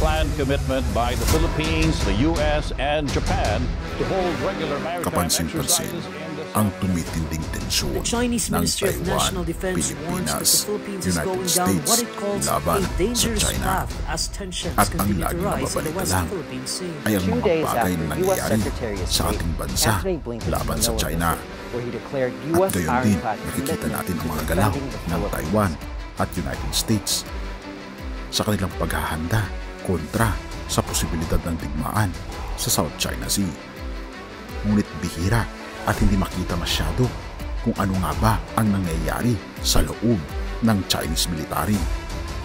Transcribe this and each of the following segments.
planned commitment by the Philippines, the U.S., and Japan to hold regular maritime exercises in the ang tumitinding tensyon The Chinese ng Ministry of Taiwan, National Defense warns that the Pilipinas, Philippines is United going down States what it calls laban a sa dangerous China. path as tensions At ang continue to laging rise in the nababalita West lang Philippine Sea. ay ang 2 mga days bagay after na U.S. nangyayari Secretary of sa State ating bansa Anthony Blinken's laban sa Manila China. visit, where he declared At U.S. gayon din, ironclad nakikita commitment natin ang to mga galaw defending the ng Philippines. Taiwan at United States sa kanilang paghahanda kontra sa posibilidad ng digmaan sa South China Sea. Ngunit bihira at hindi makita masyado kung ano nga ba ang nangyayari sa loob ng Chinese military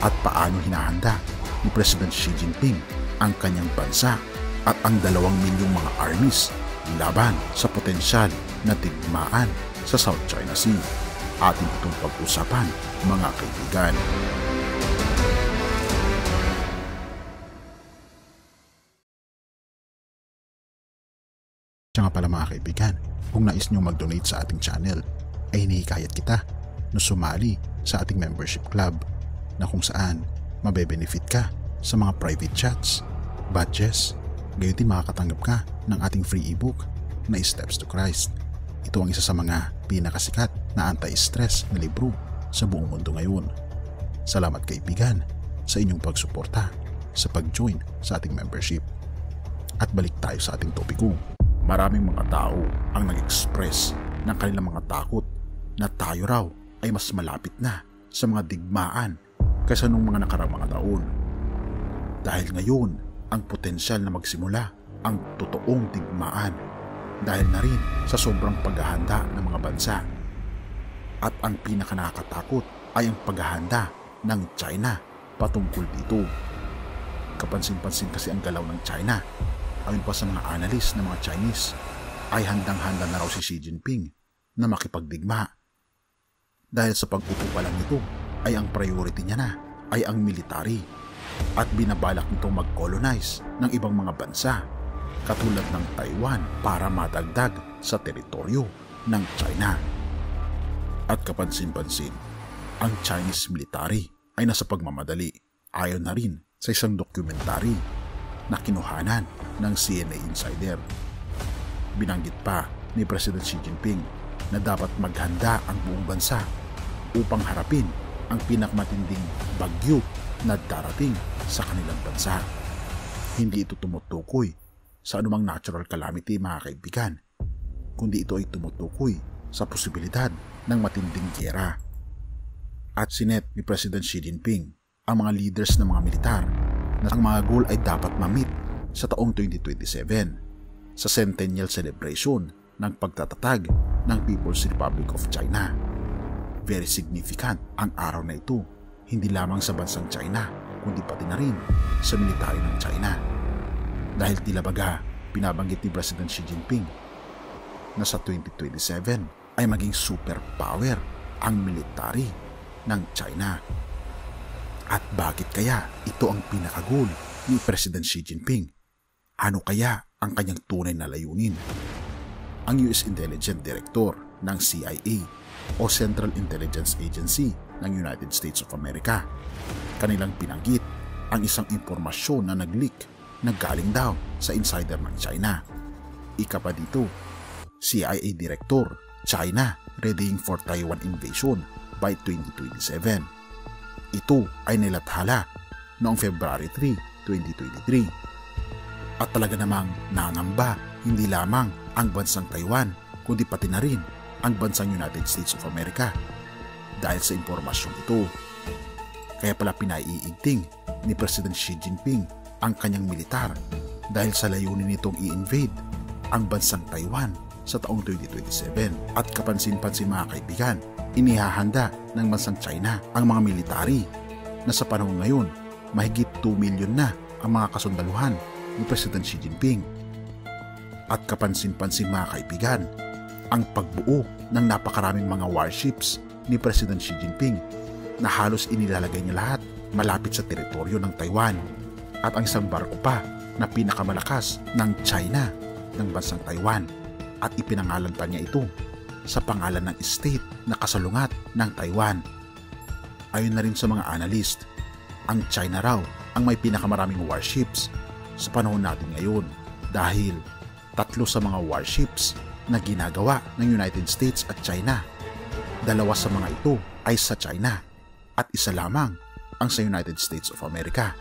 at paano hinahanda ni President Xi Jinping ang kanyang bansa at ang 2 milyong mga armies laban sa potensyal na digmaan sa South China Sea. Atin itong pag-usapan, mga kaibigan. Siya nga pala mga kaibigan, kung nais nyo mag-donate sa ating channel, ay hinihikayat kita na sumali sa ating membership club na kung saan mabe-benefit ka sa mga private chats, badges, gayon din makakatanggap ka ng ating free ebook na Steps to Christ. Ito ang isa sa mga pinakasikat na anti-stress na libro sa buong mundo ngayon. Salamat kaibigan sa inyong pagsuporta sa pag-join sa ating membership. At balik tayo sa ating topiko. Maraming mga tao ang nag-express ng kanilang mga takot na tayo raw ay mas malapit na sa mga digmaan kaysa nung mga nakarang mga taon. Dahil ngayon, ang potensyal na magsimula ang totoong digmaan dahil na rin sa sobrang paghahanda ng mga bansa. At ang pinakanakatakot ay ang paghahanda ng China patungkol dito. Kapansin-pansin kasi ang galaw ng China. Ayon pa sa mga analyst ng mga Chinese, ay handang-handa na raw si Xi Jinping na makipagdigma. Dahil sa pag-upo pa lang nito, ay ang priority niya na ay ang military at binabalak nitong mag-colonize ng ibang mga bansa katulad ng Taiwan para madagdag sa teritoryo ng China. At kapansin-pansin, ang Chinese military ay nasa pagmamadali ayon na rin sa isang dokumentary na kinuhanan ng CNA Insider. Binanggit pa ni President Xi Jinping na dapat maghanda ang buong bansa upang harapin ang pinakamatinding bagyo na darating sa kanilang bansa. Hindi ito tumutukoy sa anumang natural calamity mga kaibigan, kundi ito ay tumutukoy sa posibilidad ng matinding giyera. At sinet ni President Xi Jinping ang mga leaders ng mga militar na ang mga goal ay dapat ma-meet sa taong 2027 sa centennial celebration ng pagtatatag ng People's Republic of China. Very significant ang araw na ito, hindi lamang sa bansang China, kundi pati na rin sa military ng China. Dahil tila baga, pinabanggit ni President Xi Jinping na sa 2027 ay maging superpower ang military ng China. At bakit kaya ito ang pinaka-goal ni President Xi Jinping? Ano kaya ang kanyang tunay na layunin? Ang US Intelligence Director ng CIA o Central Intelligence Agency ng United States of America, kanilang pinanggit ang isang impormasyon na nag-leak na galing daw sa insider ng China. Ika pa dito, CIA Director, China readying for Taiwan invasion by 2027. Ito ay nilathala noong February 3, 2023. At talaga namang nangamba hindi lamang ang bansang Taiwan kundi pati na rin ang bansang United States of America dahil sa impormasyon ito. Kaya pala pinaiigting ni President Xi Jinping ang kanyang militar dahil sa layunin nitong i-invade ang bansang Taiwan sa taong 2027. At kapansin-pansin mga kaibigan, inihahanda ng bansang China ang mga military na sa panahon ngayon mahigit 2 milyon na ang mga kasundaluhan ni President Xi Jinping. At kapansin-pansin mga kaibigan, ang pagbuo ng napakaraming mga warships ni President Xi Jinping na halos inilalagay niya lahat malapit sa teritoryo ng Taiwan at ang isang barko pa na pinakamalakas ng China ng bansang Taiwan at ipinangalan pa niya ito sa pangalan ng state na kasalungat ng Taiwan. Ayon na rin sa mga analyst, ang China raw ang may pinakamaraming warships sa panahon natin ngayon dahil 3 sa mga warships na ginagawa ng United States at China. 2 sa mga ito ay sa China at 1 lamang ang sa United States of America.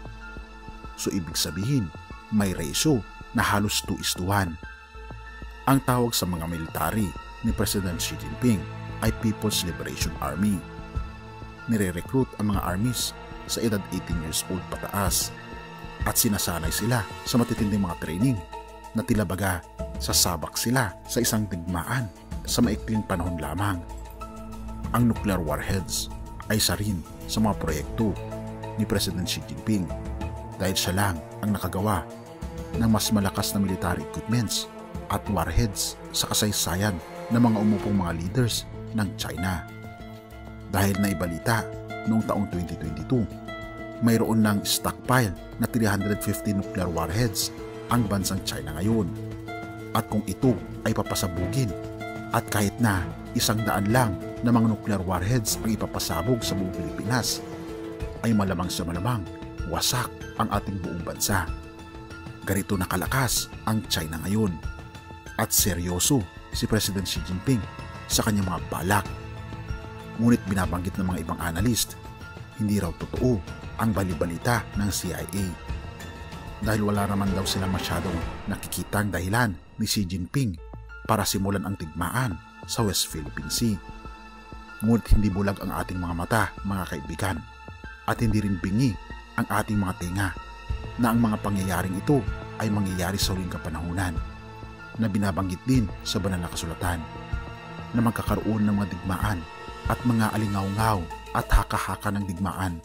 So ibig sabihin, may ratio na halos 2:1. Ang tawag sa mga military ni President Xi Jinping ay People's Liberation Army. Nire-recruit ang mga armies sa edad 18 years old pataas at sinasanay sila sa matitinding mga training na tila baga sasabak sila sa isang digmaan sa maikling panahon lamang. Ang nuclear warheads ay isa rin sa mga proyekto ni President Xi Jinping dahil siya lang ang nakagawa ng mas malakas na military equipments at warheads sa kasaysayan ng mga umupong mga leaders ng China. Dahil naibalita noong taong 2022, mayroon ng stockpile na 350 nuclear warheads ang bansang China ngayon. At kung ito ay papasabugin at kahit na 100 lang na mga nuclear warheads ang ipapasabog sa buong Pilipinas, ay malamang sa malamang wasak ang ating buong bansa. Ganito nakalakas ang China ngayon. At seryoso si President Xi Jinping sa kanyang mga balak. Ngunit binabanggit ng mga ibang analyst, hindi raw totoo ang balibalita ng CIA. Dahil wala naman daw silang masyadong nakikitang dahilan ni Xi Jinping para simulan ang digmaan sa West Philippine Sea. Ngunit hindi bulag ang ating mga mata, mga kaibigan, at hindi rin bingi ang ating mga tinga na ang mga pangyayaring ito ay mangyayari sa huling kapanahunan na binabanggit din sa banal na kasulatan na magkakaroon ng mga digmaan at mga alingaw-ngaw at haka-haka ng digmaan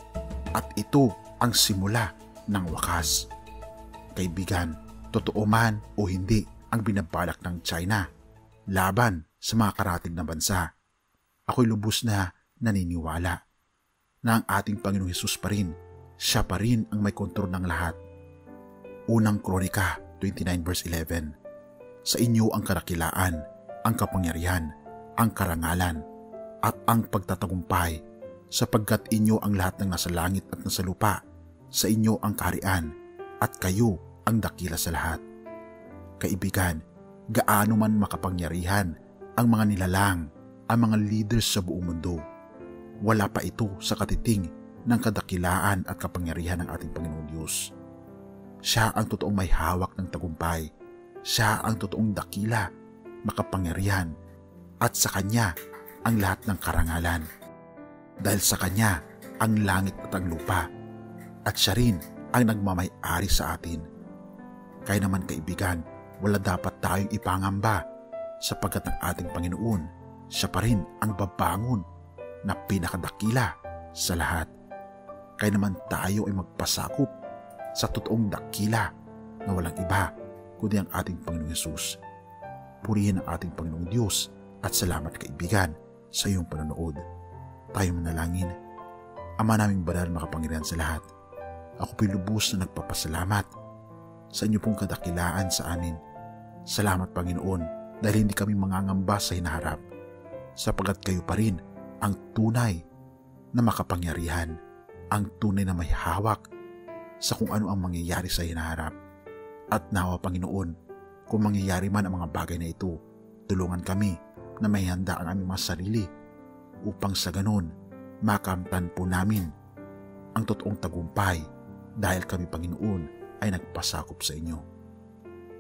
at ito ang simula ng wakas. Kaibigan, totoo man o hindi ang binabalak ng China laban sa mga karatig na bansa, ako'y lubos na naniniwala na ang ating Panginoong Hesus pa rin, siya pa rin ang may kontrol ng lahat. Unang Kronika 29 verse 11, sa inyo ang kadakilaan, ang kapangyarihan, ang karangalan, at ang pagtatagumpay, sapagkat inyo ang lahat ng nasa langit at nasa lupa, sa inyo ang kaharian, at kayo ang dakila sa lahat. Kaibigan, gaano man makapangyarihan ang mga nilalang, ang mga leaders sa buong mundo, wala pa ito sa katiting ng kadakilaan at kapangyarihan ng ating Panginoong Diyos. Siya ang totoong may hawak ng tagumpay. Siya ang totoong dakila, makapangyarihan, at sa Kanya ang lahat ng karangalan. Dahil sa Kanya ang langit at ang lupa, at siya rin ang nagmamay-ari sa atin. Kaya naman kaibigan, wala dapat tayong ipangamba sapagkat ang ating Panginoon, siya pa rin ang babangon na pinakadakila sa lahat. Kaya naman tayo ay magpasakop sa totoong dakila na walang iba kundi ang ating Panginoong Hesus. Purihin ang ating Panginoong Diyos at salamat kaibigan sa iyong panonood. Tayo manalangin. Ama naming banal makapangyarihan sa lahat, ako po'y lubos na nagpapasalamat sa inyo pong kadakilaan sa amin. Salamat Panginoon dahil hindi kami mangangamba sa hinaharap sapagkat kayo pa rin ang tunay na makapangyarihan, ang tunay na may hawak sa kung ano ang mangyayari sa hinaharap. At nawa Panginoon, kung mangyayari man ang mga bagay na ito, tulungan kami na may handa ang aming mga sarili upang sa ganon makamtan po namin ang totoong tagumpay dahil kami Panginoon ay nagpasakop sa inyo.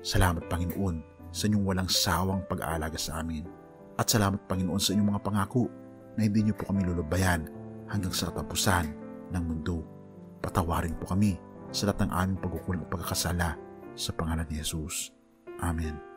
Salamat Panginoon sa inyong walang sawang pag-aalaga sa amin at salamat Panginoon sa inyong mga pangako na hindi niyo po kami lulubayan hanggang sa katapusan ng mundo. Patawarin po kami sa lahat ng aming pagkukulang at pagkakasala sa pangalan ni Jesus. Amen.